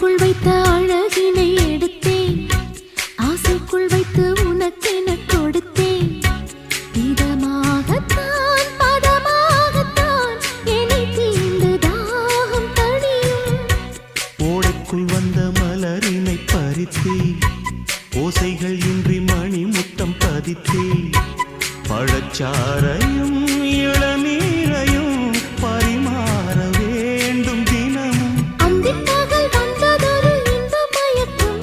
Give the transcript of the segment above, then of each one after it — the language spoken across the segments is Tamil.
ஆடைக்குள் வைத்த அழகினை எடுத்தேன், ஆசைக்குள் வைத்து உனக்கென கொடுத்தேன். இதமாகத்தான் பதமாகத்தான் என்னை தீண்டு தாகம் தணியும். ஓடைக்குள் வந்த மலரினை பறித்தேன், ஓசைகள் இன்றி மணி முத்தம் பதித்தேன். பழச்சாரையும் இளநீரையும் பரிமாற வேண்டும் தினமும். அந்திப்பகல் வந்ததொரு இன்ப மயக்கம்,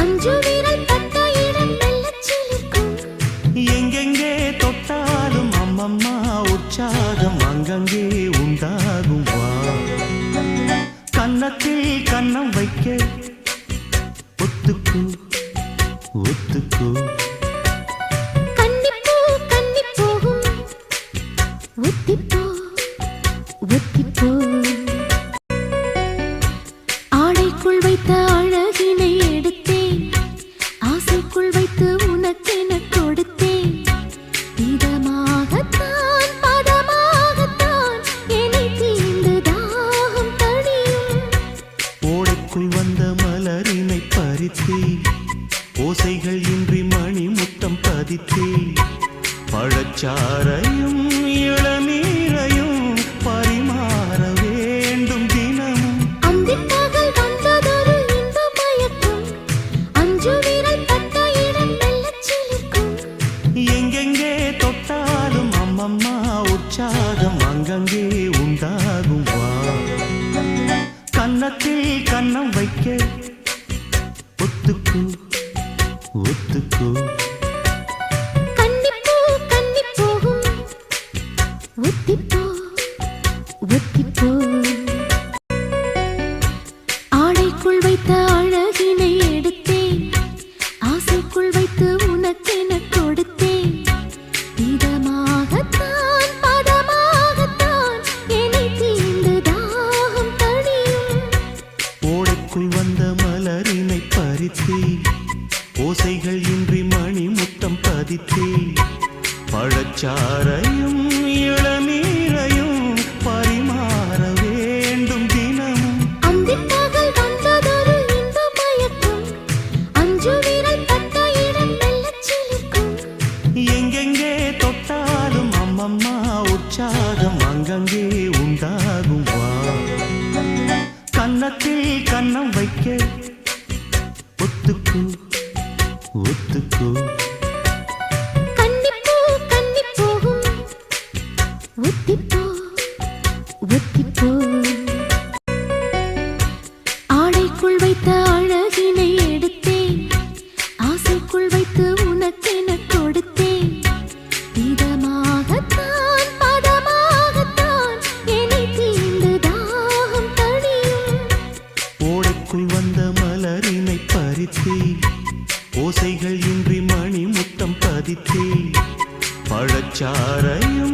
அஞ்சு விரல் பட்ட இடம் மெல்லச் சிலிர்க்கும். எங்கெங்கே தொட்டாலும் அம்மம்மா உற்சாகம் அங்கங்கே உண்டாகும். வா கன்னத்தில் கன்னம் வைக்க ஒத்துக்கு ஒத்துக்கு. கன்னிப்பூ கன்னிப் போகும், ஒத்திப்போ ஒத்திப்போ. ஆடைக்குள் வைத்த அழகினை எடுத்தேன், ஆசைக்குள் வைத்து உனக்கென கொடுத்தேன். இதமாகத்தான் பதமாகத்தான் என்னை தீண்டு தாகம் தணியும். ஓடைக்குள் வந்த மலரினை பறித்தேன், ஓசைகள் இன்றி மணி முத்தம் பதித்தேன். பழச்சாரையும் இளநீரையும் பரிமாற வேண்டும் தினமும். அந்திப்பகல் வந்ததொரு இன்ப மயக்கம், அஞ்சு விரல் பட்ட இடம் மெல்லச் சிலிர்க்கும். எங்கெங்கே தொட்டாலும் அம்மம்மா உற்சாகம் அங்கங்கே உண்டாகும். வா கன்னத்தில் கன்னம் வைக்க ஒத்துக்கு ஒத்துக்கு. கன்னிப்பூ கன்னிப் போகும், ஒத்திப்போ ஒத்திப்போ. ஆடைக்குள் வைத்த அழகினை எடுத்தேன், ஆசைக்குள் வைத்து உனக்கென கொடுத்தேன். இதமாகத்தான் பதமாகத்தான் என்னை தீண்டு தாகம் தணியும். ஓடைக்குள் வந்த மலரினை பறித்தேன், ஓசைகள் இன்றி மணி முத்தம் பதித்தேன். பழச்சாரையும் இளநீரையும் பரிமாற வேண்டும் தினமும். அந்திப்பகல் வந்ததொரு இன்ப மயக்கம், அஞ்சு விரல் பட்ட இடம் மெல்லச் சிலிர்க்கும். எங்கெங்கே தொட்டாலும் அம்மம்மா உற்சாகம் அங்கங்கே உண்டாகும். வா கன்னத்தில் கன்னம் வைக்க ஒத்துக்கு ஒத்துக்கு. கன்னிப்பூ கன்னிப் போகும், ஒத்திப்போ ஒத்திப்போ. ஆடைக்குள் வைத்த அழகினை எடுத்தேன், ஆசைக்குள் வைத்து உனக்கென கொடுத்தேன். இதமாகத்தான் பதமாகத்தான் என்னை தீண்டு தாகம் தணியும். ஓடைக்குள் வந்த மலரினை பறித்தேன், ஓசைகள் இன்றி மணி முத்தம் பதித்தேன். பழச்சாரையும்